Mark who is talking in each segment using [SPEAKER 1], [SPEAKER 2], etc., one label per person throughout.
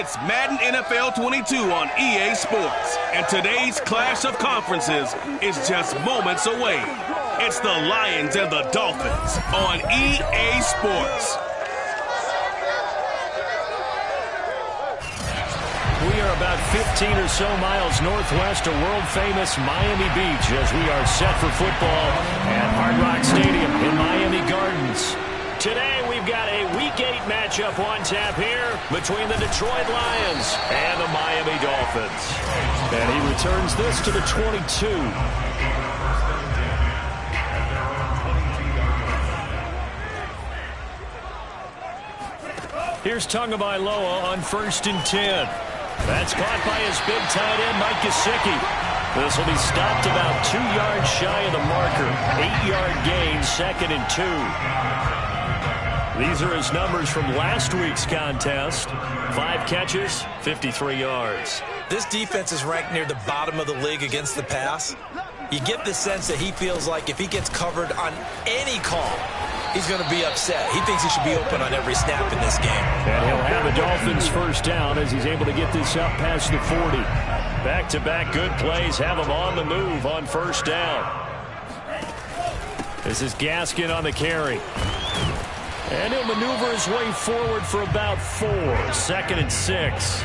[SPEAKER 1] It's Madden NFL 22 on EA Sports, and today's clash of conferences is just moments away. It's the Lions and the Dolphins on EA Sports.
[SPEAKER 2] We are about 15 or so miles northwest of world-famous Miami Beach as we are set for football at Hard Rock Stadium in Miami Gardens. Today we've got a Week 8 matchup on tap here between the Detroit Lions and the Miami Dolphins. And he returns this to the 22. Here's Tagovailoa on 1st and 10. That's caught by his big tight end, Mike Gesicki. This will be stopped about 2 yards shy of the marker. 8-yard gain, 2nd and 2. These are his numbers from last week's contest. 5 catches, 53 yards.
[SPEAKER 3] This defense is ranked near the bottom of the league against the pass. You get the sense that he feels like if he gets covered on any call, he's going to be upset. He thinks he should be open on every snap in this game.
[SPEAKER 2] And he'll have a Dolphins first down as he's able to get this up past the 40. Back-to-back good plays have him on the move on 1st down. This is Gaskin on the carry. And he'll maneuver his way forward for about 4. 2nd and 6.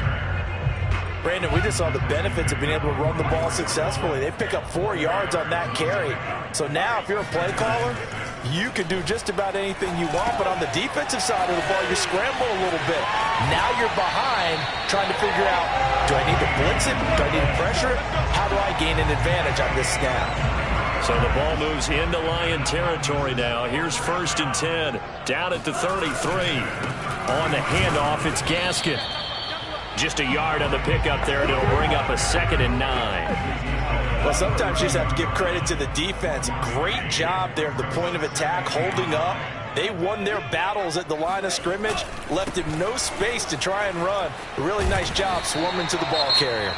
[SPEAKER 3] Brandon, we just saw the benefits of being able to run the ball successfully. They pick up 4 yards on that carry. So now if you're a play caller, you can do just about anything you want. But on the defensive side of the ball, you scramble a little bit. Now you're behind trying to figure out, do I need to blitz it? Do I need to pressure it? How do I gain an advantage on this snap?
[SPEAKER 2] So the ball moves into Lion territory now. Here's 1st and 10. Down at the 33. On the handoff, it's Gaskin. Just a yard on the pickup there, and it'll bring up a 2nd and 9.
[SPEAKER 3] Well, sometimes you just have to give credit to the defense. Great job there at the point of attack, holding up. They won their battles at the line of scrimmage, left him no space to try and run. A really nice job swarming to the ball carrier.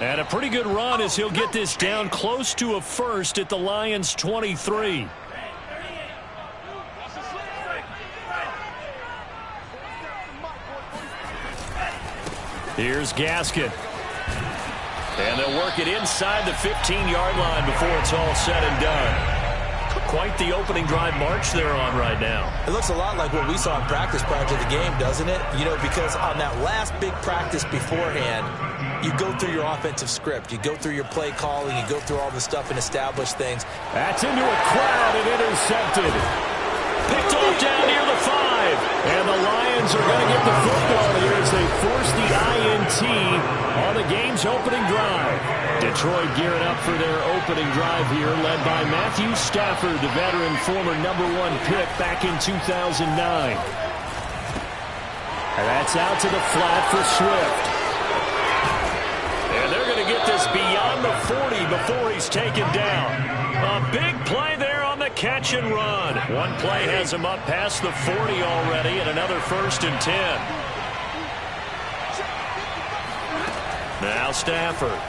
[SPEAKER 2] And a pretty good run as he'll get this down close to a first at the Lions' 23. Here's Gaskin. And they'll work it inside the 15-yard line before it's all said and done. Quite the opening drive march they're on right now.
[SPEAKER 3] It looks a lot like what we saw in practice prior to the game, doesn't it? You know, because on that last big practice beforehand, you go through your offensive script. You go through your play calling. You go through all the stuff and establish things.
[SPEAKER 2] That's into a crowd and intercepted. Picked off down near the 5. And the Lions are going to get the football here as they force the INT on the game's opening drive. Detroit gearing up for their opening drive here, led by Matthew Stafford, the veteran former #1 pick back in 2009. And that's out to the flat for Swift. And they're going to get this beyond the 40 before he's taken down. A big play there on the catch and run. One play has him up past the 40 already, and another 1st and 10. Now Stafford.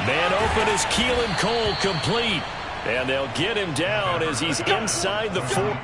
[SPEAKER 2] Man open is Keelan Cole, complete. And they'll get him down as he's inside the 4.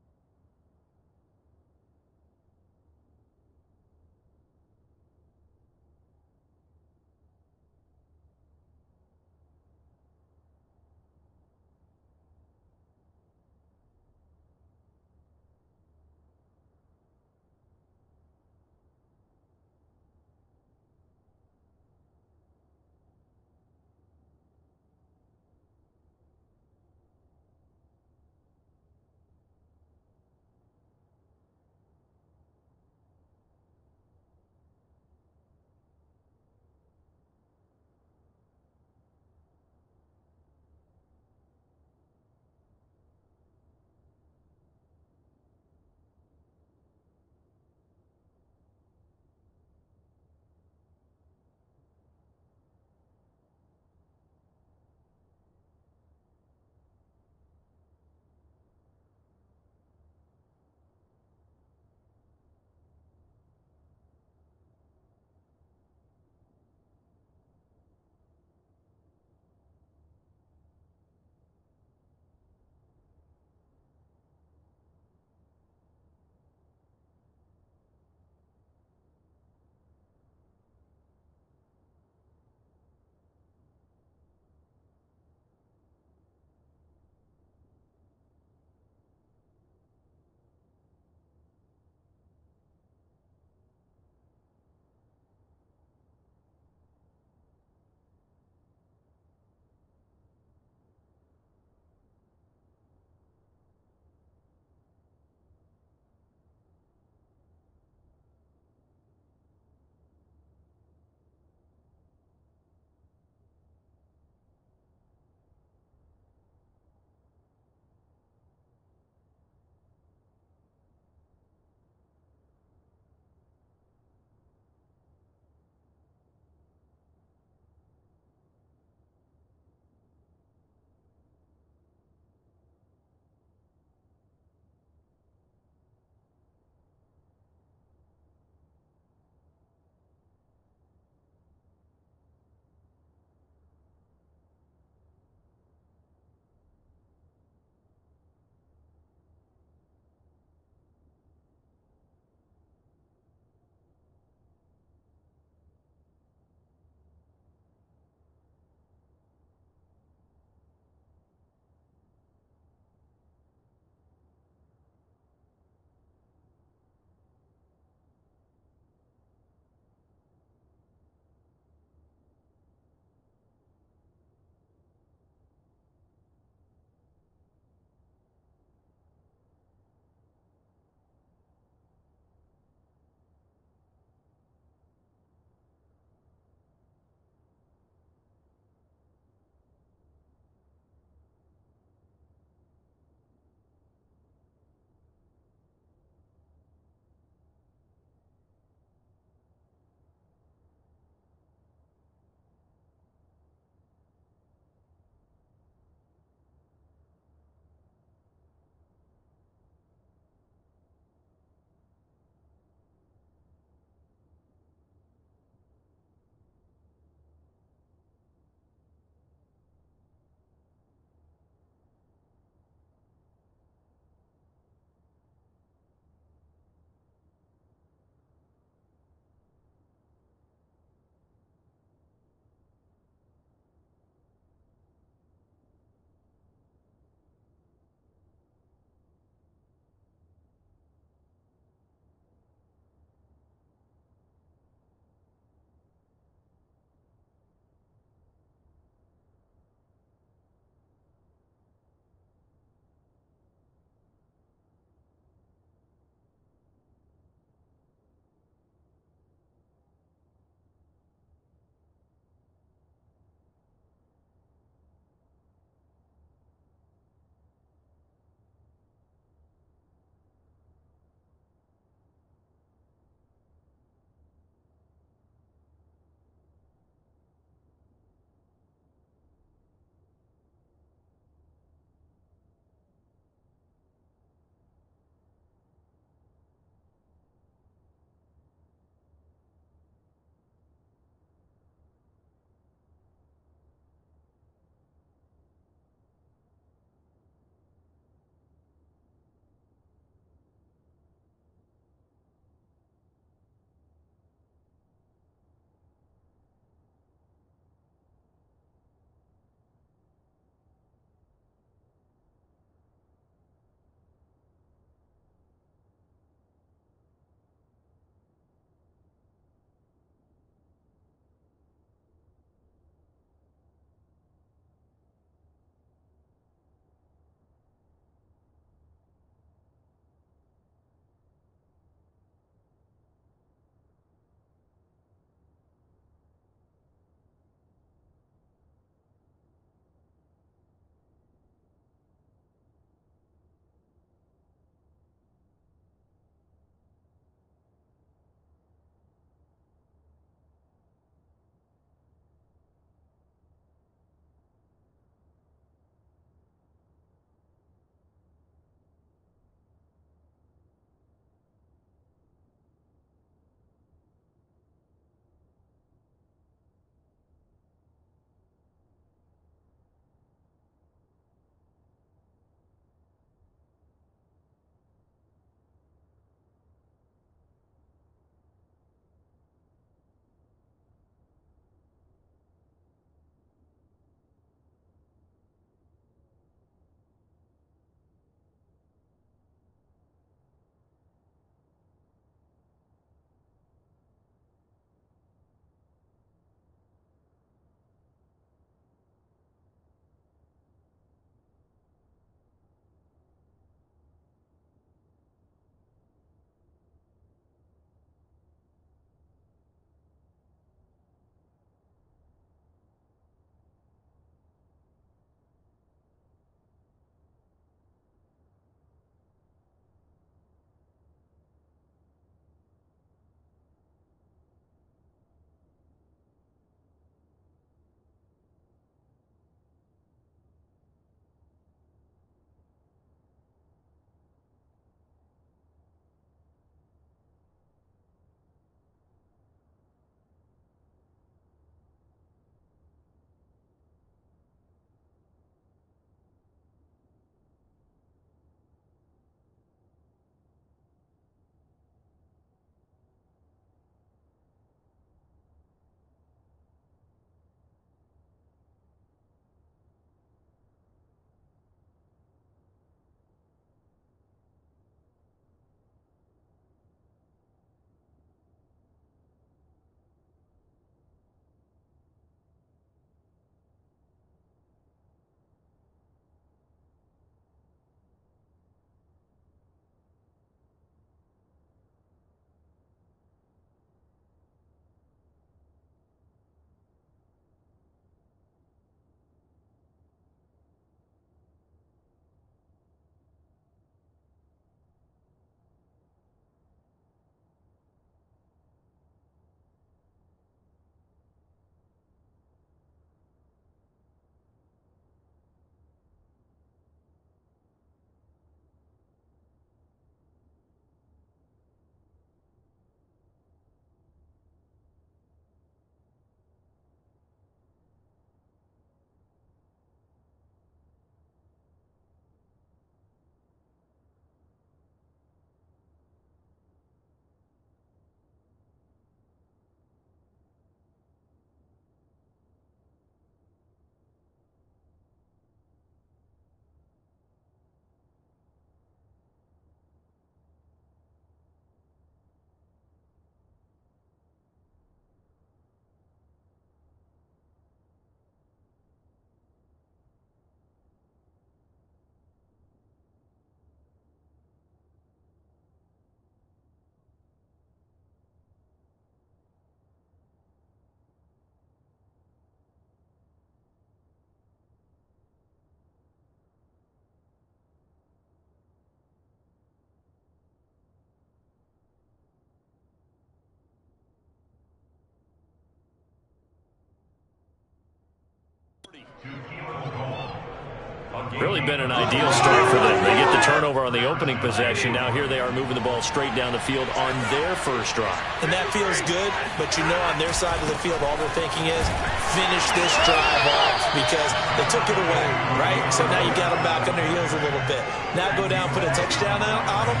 [SPEAKER 2] Really been an ideal start for them. They get the turnover on the opening possession. Now here they are moving the ball straight down the field on their first drive.
[SPEAKER 3] And that feels good, but you know on their side of the field, all they're thinking is finish this drive off because they took it away, right? So now you got them back on their heels a little bit. Now go down, put a touchdown on them.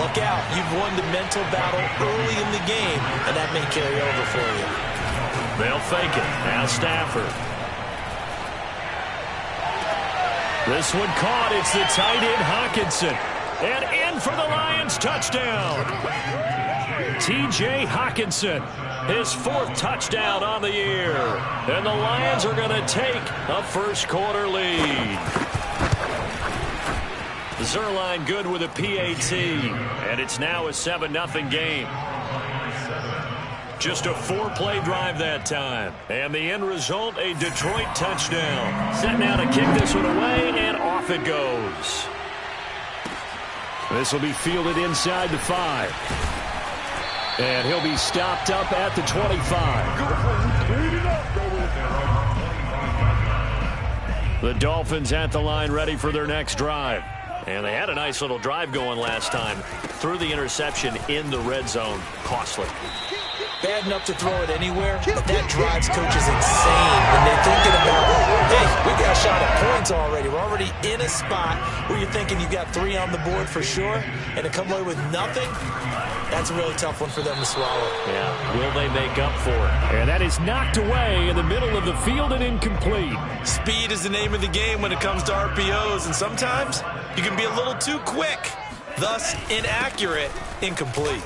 [SPEAKER 3] Look out. You've won the mental battle early in the game, and that may carry over for you.
[SPEAKER 2] They'll fake it. Now Stafford. This one caught. It's the tight end Hockenson. And in for the Lions touchdown. T.J. Hockenson, his 4th touchdown on the year. And the Lions are going to take a first-quarter lead. Zuerlein good with a PAT. And it's now a 7-0 game. Just a 4-play drive that time. And the end result, a Detroit touchdown. Set now to kick this one away, and off it goes. This will be fielded inside the 5. And he'll be stopped up at the 25. The Dolphins at the line ready for their next drive. And they had a nice little drive going last time. Threw the interception in the red zone. Costly.
[SPEAKER 3] Bad enough to throw it anywhere, but that drives coaches insane when they're thinking about, hey, we got a shot at points already. We're already in a spot where you're thinking you got 3 on the board for sure, and to come away with nothing, that's a really tough one for them to swallow.
[SPEAKER 2] Yeah, will they make up for it? And that is knocked away in the middle of the field and incomplete.
[SPEAKER 3] Speed is the name of the game when it comes to RPOs, and sometimes you can be a little too quick, thus inaccurate, incomplete.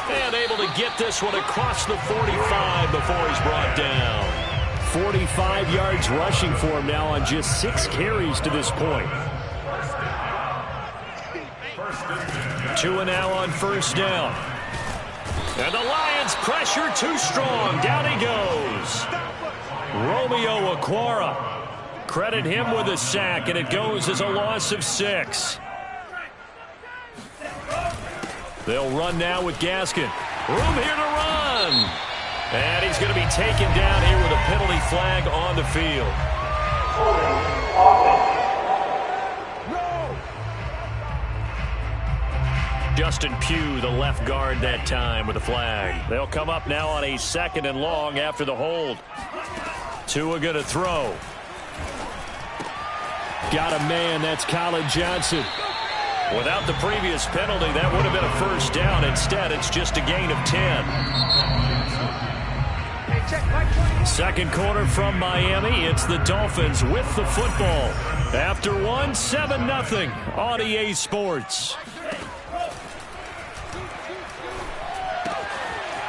[SPEAKER 2] And able to get this one across the 45 before he's brought down. 45 yards rushing for him now on just 6 carries to this point. Tua now on first down. And the Lions pressure too strong. Down he goes. Romeo Okwara. Credit him with a sack, and it goes as a loss of 6. They'll run now with Gaskin. Room here to run. And he's going to be taken down here with a penalty flag on the field. Justin Pugh, the left guard that time with a flag. They'll come up now on a 2nd and long after the hold. Tua going to throw. Got a man. That's Colin Johnson. Without the previous penalty, that would have been a first down. Instead, it's just a gain of 10. Second quarter from Miami. It's the Dolphins with the football. After one, 7-0 on EA Sports.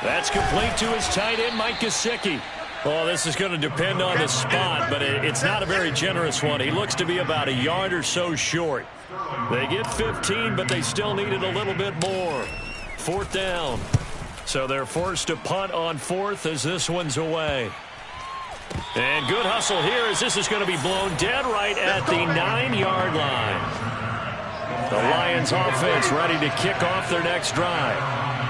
[SPEAKER 2] That's complete to his tight end, Mike Gesicki. Well, this is going to depend on the spot, but it's not a very generous one. He looks to be about a yard or so short. They get 15, but they still needed a little bit more. 4th down. So they're forced to punt on 4th as this one's away. And good hustle here as this is going to be blown dead right at the 9-yard line. The Lions offense ready to kick off their next drive.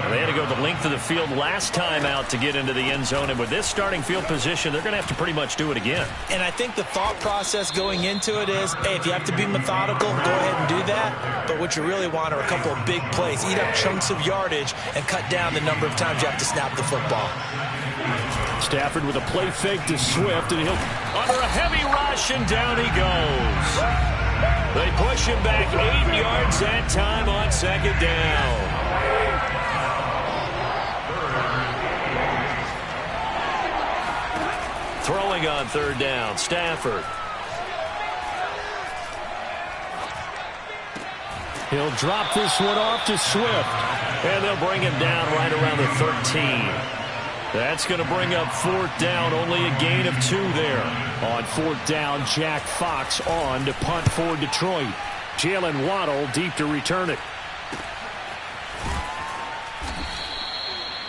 [SPEAKER 2] They had to go the length of the field last time out to get into the end zone, and with this starting field position, they're going to have to pretty much do it again. And
[SPEAKER 3] I think the thought process going into it is, hey, if you have to be methodical, go ahead and do that. But what you really want are a couple of big plays. Eat up chunks of yardage and cut down the number of times you have to snap the football.
[SPEAKER 2] Stafford with a play fake to Swift, and he'll under a heavy rush, and down he goes. They push him back 8 yards that time on 2nd down. Throwing on 3rd down, Stafford. He'll drop this one off to Swift. And they'll bring him down right around the 13. That's going to bring up 4th down, only a gain of 2 there. On 4th down, Jack Fox on to punt for Detroit. Jalen Waddle deep to return it.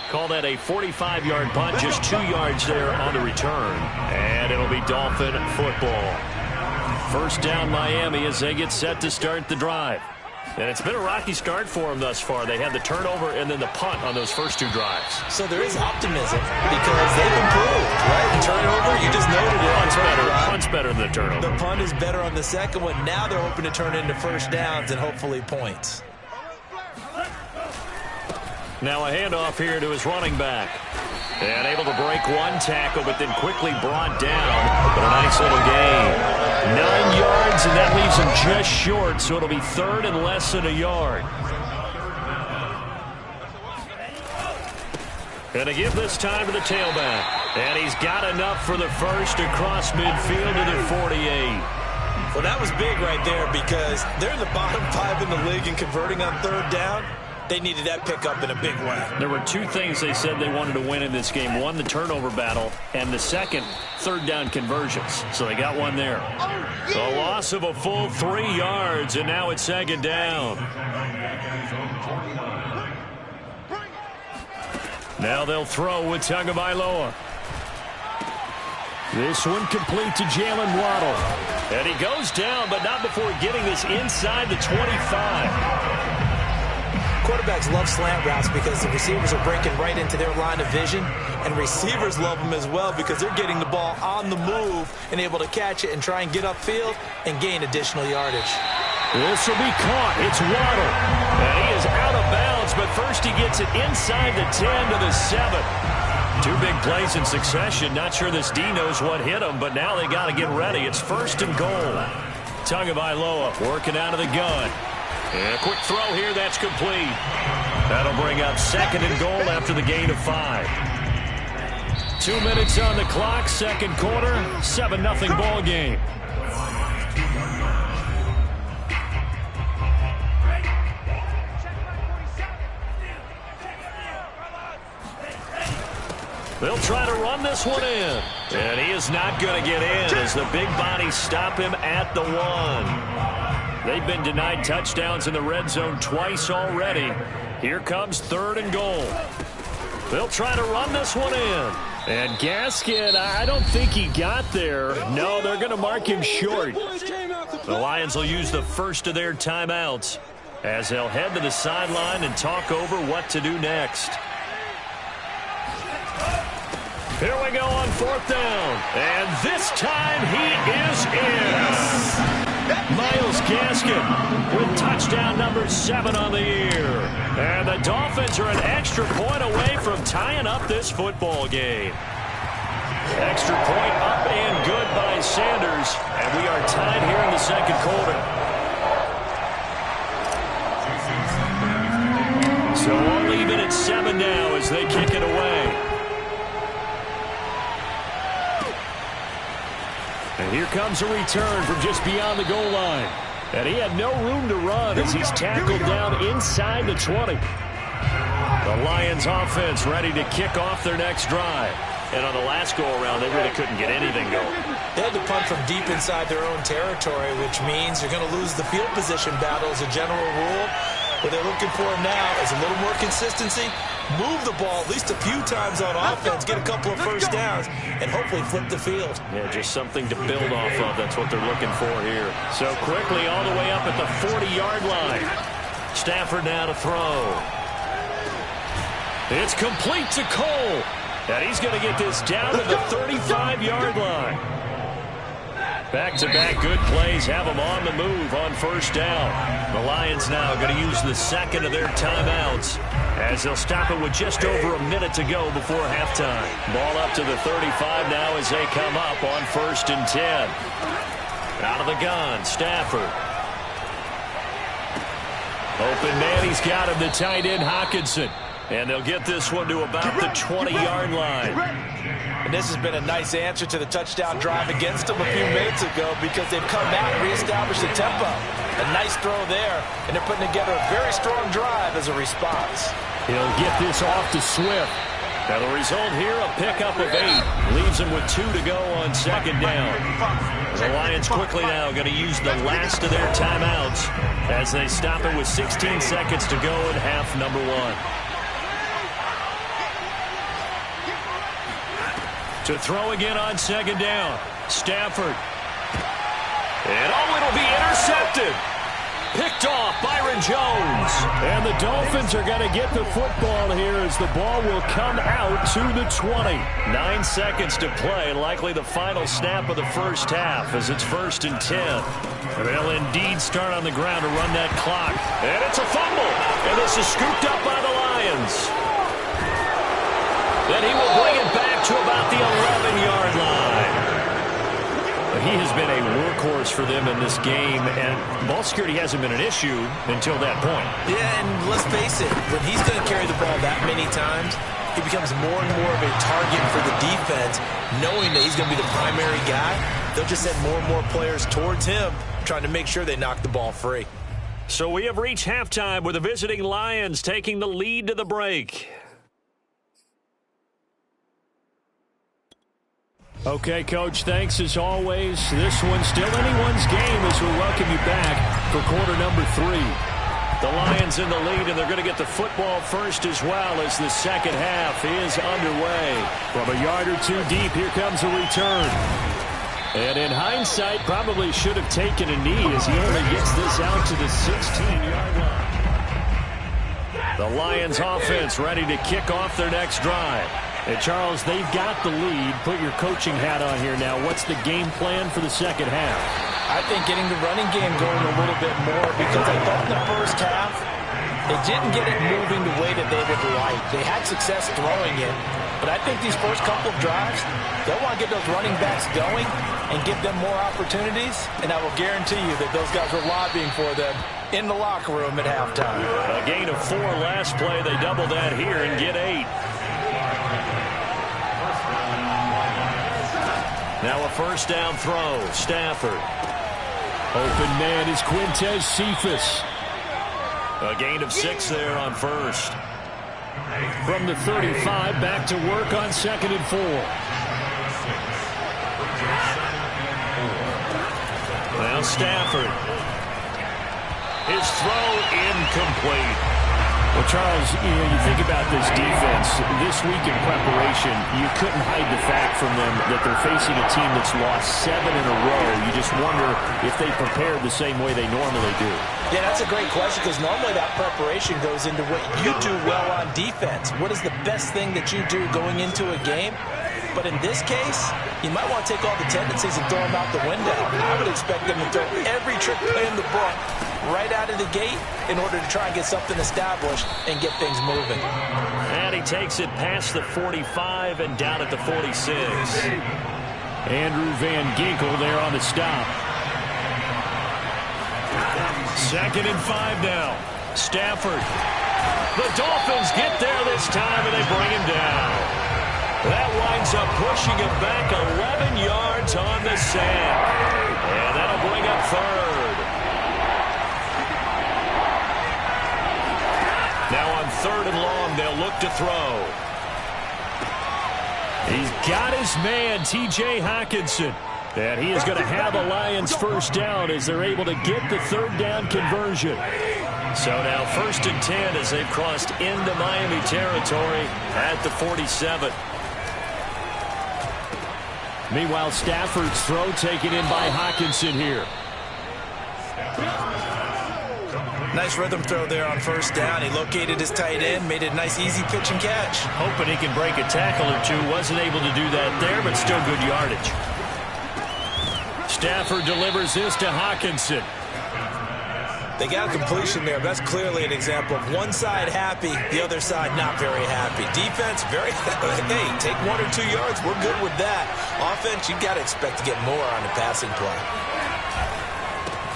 [SPEAKER 2] Call that a 45-yard punt, just 2 yards there on the return. And it'll be Dolphin football. First down Miami as they get set to start the drive. And it's been a rocky start for them thus far. They had the turnover and then the punt on those first 2 drives.
[SPEAKER 3] So there is optimism because they've improved, right? The turnover, You just noted it.
[SPEAKER 2] Punt's better than the turnover.
[SPEAKER 3] The punt is better on the second one. Now they're hoping to turn into first downs and hopefully points.
[SPEAKER 2] Now a handoff here to his running back. And able to break one tackle, but then quickly brought down. But a nice little gain. 9 yards, and that leaves him just short, so it'll be third and less than a yard. And to give this time to the tailback. And he's got enough for the first across midfield to the 48.
[SPEAKER 3] Well, that was big right there because they're in the bottom 5 in the league in converting on third down. They needed that pickup in a big way.
[SPEAKER 2] There were 2 things they said they wanted to win in this game. One, the turnover battle, and the second, third down conversions. So they got one there. A loss of a full 3 yards, and now it's second down. Now they'll throw with Tagovailoa. This one complete to Jalen Waddle. And he goes down, but not before getting this inside the 25.
[SPEAKER 3] Quarterbacks love slant routes because the receivers are breaking right into their line of vision, and receivers love them as well because they're getting the ball on the move and able to catch it and try and get upfield and gain additional yardage.
[SPEAKER 2] This will be caught. It's Waddle. And he is out of bounds, but first he gets it inside the 10 to the 7. 2 big plays in succession. Not sure this D knows what hit him, but now they got to get ready. It's first and goal. Tagovailoa working out of the gun. And a quick throw here, that's complete. That'll bring up second and goal after the gain of 5. 2 minutes on the clock, second quarter, 7-0 ball game. They'll try to run this one in. And he is not going to get in as the big bodies stop him at the 1. They've been denied touchdowns in the red zone twice already. Here comes third and goal. They'll try to run this one in. And Gaskin, I don't think he got there. No, they're going to mark him short. The Lions will use the first of their timeouts as they'll head to the sideline and talk over what to do next. Here we go on fourth down. And this time he is in. Myles Gaskin with touchdown number 7 on the year. And the Dolphins are an extra point away from tying up this football game. Extra point up and good by Sanders. And we are tied here in the second quarter. So all even at 7 now as they kick it away. And here comes a return from just beyond the goal line. And he had no room to run as he's tackled down inside the 20. The Lions offense ready to kick off their next drive. And on the last go-around, they really couldn't get anything going.
[SPEAKER 3] They had to punt from deep inside their own territory, which means they're going to lose the field position battle as a general rule. What they're looking for now is a little more consistency, move the ball at least a few times on offense, get a couple of first downs, and hopefully flip the field.
[SPEAKER 2] Yeah, just something to build off of. That's what they're looking for here. So quickly all the way up at the 40-yard line. Stafford now to throw. It's complete to Cole. And he's going to get this down to the 35-yard line. Back-to-back good plays have them on the move on first down. The Lions now going to use the second of their timeouts as they'll stop it with just over a minute to go before halftime. Ball up to the 35 now as they come up on 1st and 10. Out of the gun, Stafford. Open man, he's got him, the tight end Hockenson. And they'll get this one to about the 20-yard line.
[SPEAKER 3] And this has been a nice answer to the touchdown drive against them a few minutes ago because they've come out and reestablished the tempo. A nice throw there, and they're putting together a very strong drive as a response.
[SPEAKER 2] He'll get this off to Swift. Now the result here, a pickup of 8. Leaves them with 2 to go on second down. The Lions quickly now going to use the last of their timeouts as they stop it with 16 seconds to go in half number 1. To throw again on second down. Stafford. And it'll be intercepted. Picked off, Byron Jones. And the Dolphins are going to get the football here as the ball will come out to the 20. 9 seconds to play, likely the final snap of the first half as it's 1st and 10. They'll indeed start on the ground to run that clock. And it's a fumble. And this is scooped up by the Lions. Then he will bring it back to about the 11-yard line. He has been a workhorse for them in this game, and ball security hasn't been an issue until that point.
[SPEAKER 3] Yeah, and let's face it, when he's going to carry the ball that many times, he becomes more and more of a target for the defense, knowing that he's going to be the primary guy. They'll just send more and more players towards him, trying to make sure they knock the ball free.
[SPEAKER 2] So we have reached halftime with the visiting Lions taking the lead to the break. Okay, Coach, thanks as always. This one's still anyone's game as we welcome you back for quarter number 3. The Lions in the lead, and they're going to get the football first as well as the second half is underway. From a yard or two deep, here comes a return. And in hindsight, probably should have taken a knee as he only gets this out to the 16-yard line. The Lions offense ready to kick off their next drive. And Charles, they've got the lead. Put your coaching hat on here now. What's the game plan for the second half?
[SPEAKER 3] I think getting the running game going a little bit more, because I thought in the first half they didn't get it moving the way that they would like. They had success throwing it, but I think these first couple of drives, they'll want to get those running backs going and give them more opportunities, and I will guarantee you that those guys were lobbying for them in the locker room at halftime.
[SPEAKER 2] A gain of 4 last play. They double that here and get 8. Now a first down throw. Stafford. Open man is Quintez Cephas. A gain of 6 there on first. From the 35, back to work on 2nd and 4. Now Stafford. His throw incomplete. Well, Charles, you think about this defense. This week in preparation, you couldn't hide the fact from them that they're facing a team that's lost 7 in a row. You just wonder if they prepared the same way they normally do.
[SPEAKER 3] Yeah, that's a great question, because normally that preparation goes into what you do well on defense. What is the best thing that you do going into a game? But in this case, you might want to take all the tendencies and throw them out the window. I would expect them to throw every trick play in the book right out of the gate in order to try and get something established and get things moving.
[SPEAKER 2] And he takes it past the 45 and down at the 46. Andrew Van Ginkel there on the stop. 2nd and 5 now. Stafford. The Dolphins get there this time, and they bring him down. That winds up pushing him back 11 yards on the sack. And that'll bring up 3rd. Now on 3rd and long, they'll look to throw. He's got his man, T.J. Hockenson. And he is going to have the Lions first down as they're able to get the 3rd down conversion. So now 1st and 10 as they've crossed into Miami territory at the 47. Meanwhile, Stafford's throw taken in by Hockenson here.
[SPEAKER 3] Nice rhythm throw there on 1st down. He located his tight end, made it a nice, easy pitch and catch.
[SPEAKER 2] Hoping he can break a tackle or two. Wasn't able to do that there, but still good yardage. Stafford delivers this to Hockenson.
[SPEAKER 3] They got a completion there. That's clearly an example of one side happy, the other side not very happy. Defense, very, hey, take 1 or 2 yards. We're good with that. Offense, you got to expect to get more on the passing play.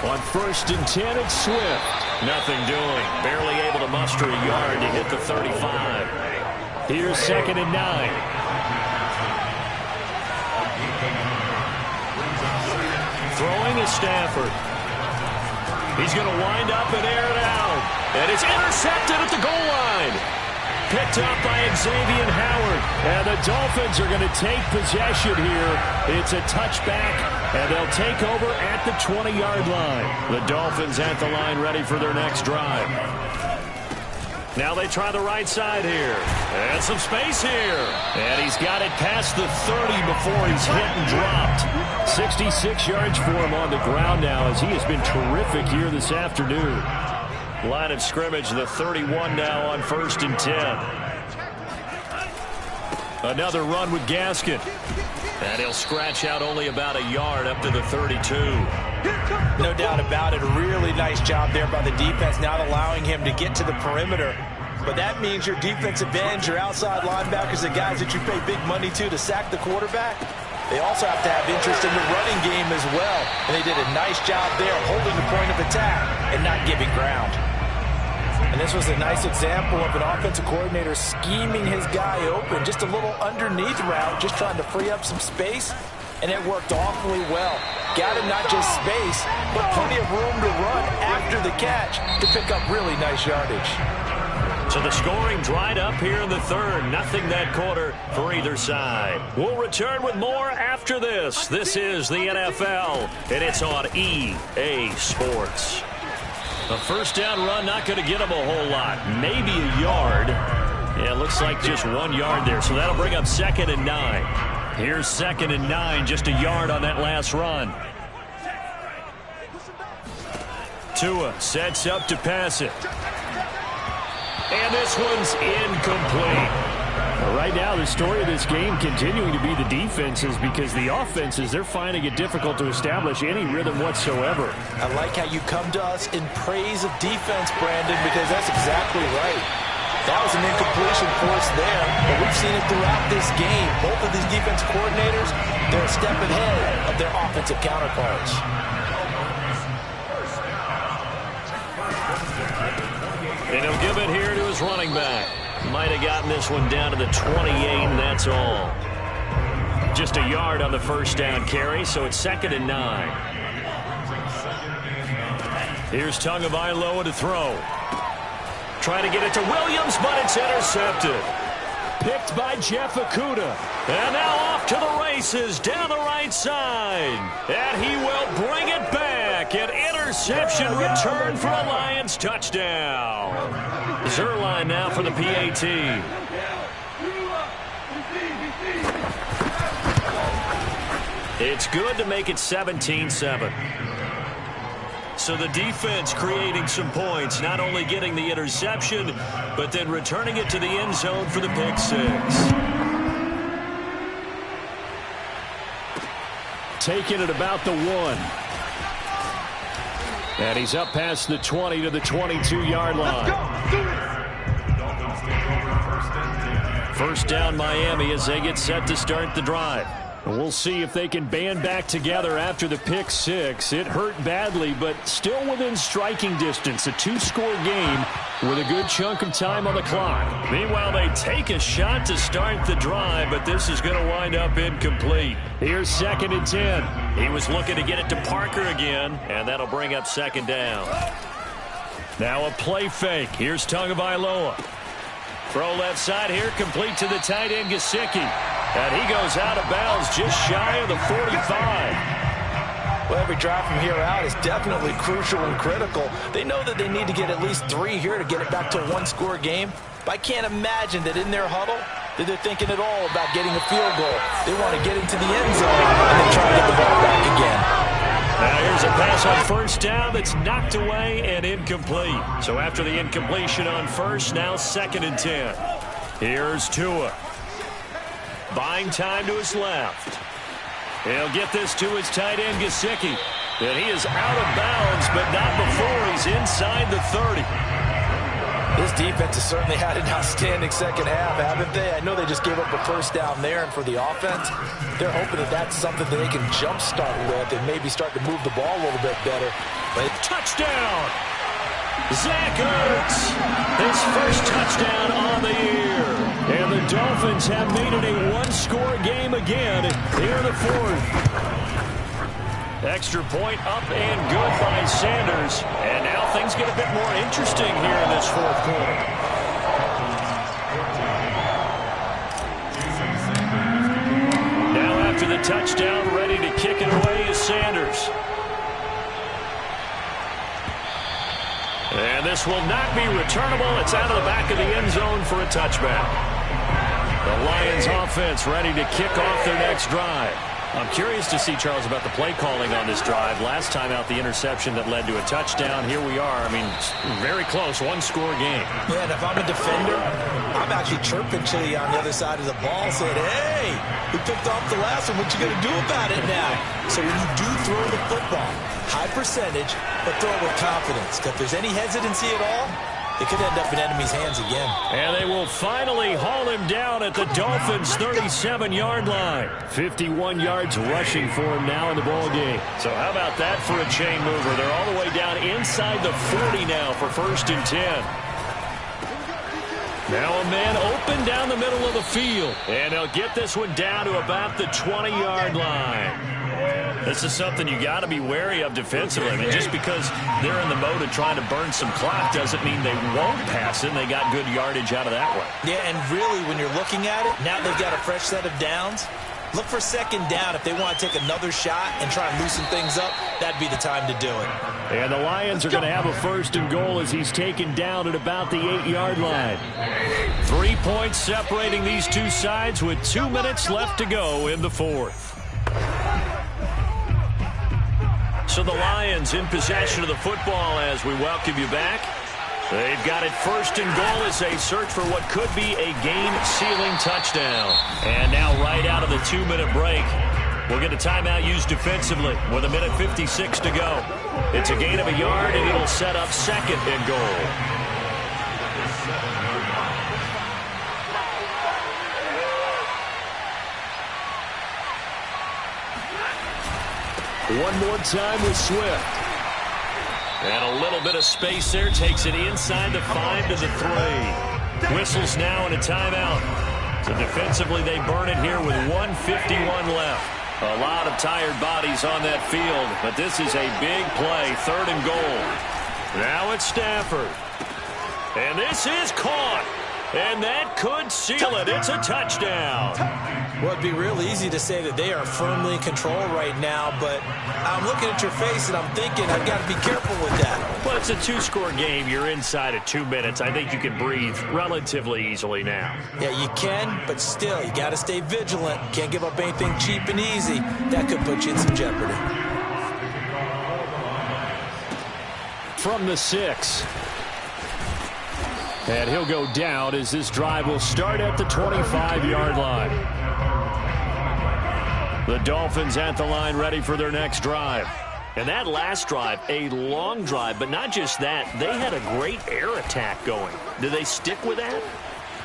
[SPEAKER 2] On 1st and 10, it's Swift. Nothing doing. Barely able to muster a yard to hit the 35. Here's 2nd and 9. Throwing is Stafford. He's going to wind up and air it out. And it's intercepted at the goal line. Picked up by Xavier Howard. And the Dolphins are going to take possession here. It's a touchback, and they'll take over at the 20-yard line. The Dolphins at the line ready for their next drive. Now they try the right side here. And some space here. And he's got it past the 30 before he's hit and dropped. 66 yards for him on the ground now as he has been terrific here this afternoon. Line of scrimmage, the 31 now on 1st and 10. Another run with Gaskin. And he'll scratch out only about a yard up to the 32.
[SPEAKER 3] No doubt about it. A really nice job there by the defense, not allowing him to get to the perimeter. But that means your defensive ends, your outside linebackers, the guys that you pay big money to sack the quarterback, they also have to have interest in the running game as well. And they did a nice job there holding the point of attack and not giving ground. And this was a nice example of an offensive coordinator scheming his guy open. Just a little underneath route, just trying to free up some space. And it worked awfully well. Got him not just space, but plenty of room to run after the catch to pick up really nice yardage.
[SPEAKER 2] So the scoring dried up here in the third. Nothing that quarter for either side. We'll return with more after this. This is the NFL, and it's on EA Sports. A first down run, not going to get him a whole lot. Maybe a yard. Yeah, it looks like just 1 yard there. So that'll bring up 2nd and 9. Here's 2nd and 9, just a yard on that last run. Tua sets up to pass it. And this one's incomplete. Right now, the story of this game continuing to be the defenses, because the offenses, they're finding it difficult to establish any rhythm whatsoever.
[SPEAKER 3] I like how you come to us in praise of defense, Brandon, because that's exactly right. That was an incompletion force there, but we've seen it throughout this game. Both of these defense coordinators, they're a step ahead of their offensive counterparts.
[SPEAKER 2] And he'll give it here to his running back. Might have gotten this one down to the 28, and that's all. Just a yard on the first down carry, so it's 2nd and 9. Here's Tagovailoa to throw. Trying to get it to Williams, but it's intercepted. Picked by Jeff Okudah. And now off to the races down the right side. And he will bring it back. An interception return for a Lions touchdown. Zuerlein now for the PAT. It's good to make it 17-7. So the defense creating some points, not only getting the interception, but then returning it to the end zone for the pick six. Taking it about the 1. And he's up past the 20 to the 22-yard line. First down Miami as they get set to start the drive. We'll see if they can band back together after the pick six. It hurt badly, but still within striking distance. A 2-score game with a good chunk of time on the clock. Meanwhile, they take a shot to start the drive, but this is going to wind up incomplete. Here's 2nd and 10. He was looking to get it to Parker again, and that'll bring up 2nd down. Now a play fake. Here's Tagovailoa. Throw left side here, complete to the tight end, Gesicki. And he goes out of bounds just shy of the 45. Well, every drive from here out is definitely crucial and critical. They know that they need to get at least 3 here to get it back to a 1-score game. But I can't imagine that in their huddle that they're thinking at all about getting a field goal. They want to get into the end zone and then try to get the ball back again. Now here's a pass on first down that's knocked away and incomplete. So after the incompletion on first, now 2nd and 10. Here's Tua. Buying time to his left. He'll get this to his tight end, Gesicki. And he is out of bounds, but not before he's inside the 30. This defense has certainly had an outstanding second half, haven't they? I know they just gave up a first down there, and for the offense, they're hoping that that's something that they can jumpstart with and maybe start to move the ball a little bit better. But touchdown! Zach Ertz, his first touchdown on the year. And the Dolphins have made it a 1-score game again here in the 4th. Extra point up and good by Sanders. And now things get a bit more interesting here in this 4th quarter. Now after the touchdown, ready to kick it away is Sanders. And this will not be returnable. It's out of the back of the end zone for a touchback. The Lions offense ready to kick off their next drive. I'm curious to see, Charles, about the play calling on this drive. Last time out, the interception that led to a touchdown. Here we are. I mean, very close, one-score game.
[SPEAKER 3] Yeah, and if I'm a defender, I'm actually chirping Chili on the other side of the ball, saying, hey, we picked off the last one. What you going to do about it now? So when you do throw the football, high percentage, but throw it with confidence. Because if there's any hesitancy at all, it could end up in enemy's hands again.
[SPEAKER 2] And they will finally haul him down at the Dolphins' 37-yard line. 51 yards rushing for him now in the ball game. So how about that for a chain mover? They're all the way down inside the 40 now for 1st and 10. Now a man open down the middle of the field. And he'll get this one down to about the 20-yard line. This is something you got to be wary of defensively. I mean, just because they're in the mode of trying to burn some clock doesn't mean they won't pass it. And they got good yardage out of that one.
[SPEAKER 3] Yeah, and really, when you're looking at it, now they've got a fresh set of downs. Look for 2nd down. If they want to take another shot and try and loosen things up, that'd be the time to do it.
[SPEAKER 2] And the Lions are going to have a 1st and goal as he's taken down at about the 8-yard line. 3 points separating these two sides with 2 minutes left to go in the 4th. So the Lions in possession of the football as we welcome you back. They've got it 1st and goal as they search for what could be a game-sealing touchdown. And now right out of the 2-minute break, we'll get a timeout used defensively with 1:56 to go. It's a gain of a yard, and it'll set up 2nd and goal. One more time with Swift. And a little bit of space there. Takes it inside the 5 to the 3. Whistles now and a timeout. So defensively they burn it here with 1:51 left. A lot of tired bodies on that field. But this is a big play. 3rd and goal. Now it's Stafford. And this is caught. And that could seal it. It's a touchdown.
[SPEAKER 3] Well, it'd be real easy to say that they are firmly in control right now, but I'm looking at your face and I'm thinking I've got to be careful with that.
[SPEAKER 2] Well, it's a 2-score game. You're inside of 2 minutes. I think you can breathe relatively easily now.
[SPEAKER 3] Yeah, you can, but still, you got to stay vigilant. Can't give up anything cheap and easy. That could put you in some jeopardy.
[SPEAKER 2] From the 6. And he'll go down as this drive will start at the 25-yard line. The Dolphins at the line ready for their next drive. And that last drive, a long drive, but not just that. They had a great air attack going. Do they stick with that?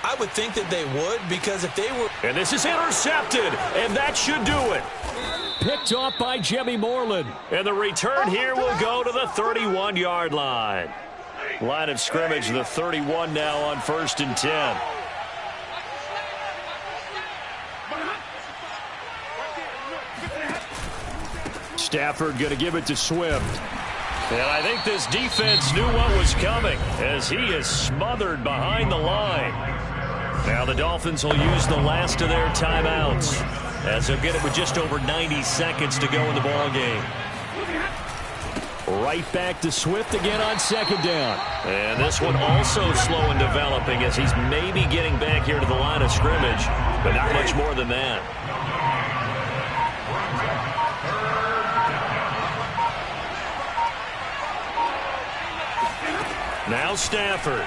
[SPEAKER 3] I would think that they would, because if they were...
[SPEAKER 2] And this is intercepted, and that should do it. Picked off by Jimmy Moreland. And the return here will go to the 31-yard line. Line of scrimmage, the 31 now on 1st and 10. Stafford going to give it to Swift. And I think this defense knew what was coming as he is smothered behind the line. Now the Dolphins will use the last of their timeouts as they'll get it with just over 90 seconds to go in the ball game. Right back to Swift again on 2nd down. And this one also slow in developing as he's maybe getting back here to the line of scrimmage, but not much more than that. Now Stafford.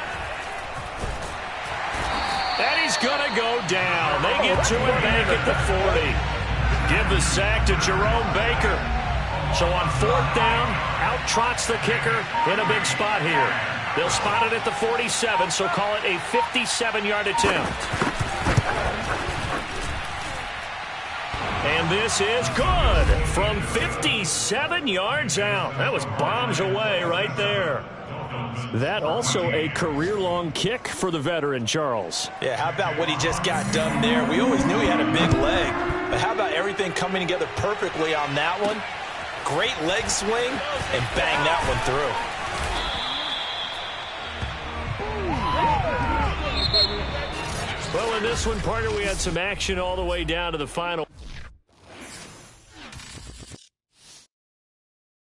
[SPEAKER 2] And he's going to go down. They get to him back at the 40. Give the sack to Jerome Baker. So on 4th down, out trots the kicker in a big spot here. They'll spot it at the 47, so call it a 57-yard attempt. And this is good from 57 yards out. That was bombs away right there. That also a career-long kick for the veteran, Charles.
[SPEAKER 3] Yeah, how about what he just got done there? We always knew he had a big leg, but how about everything coming together perfectly on that one? Great leg swing, and bang that one through.
[SPEAKER 2] Well, in this one, partner, we had some action all the way down to the final.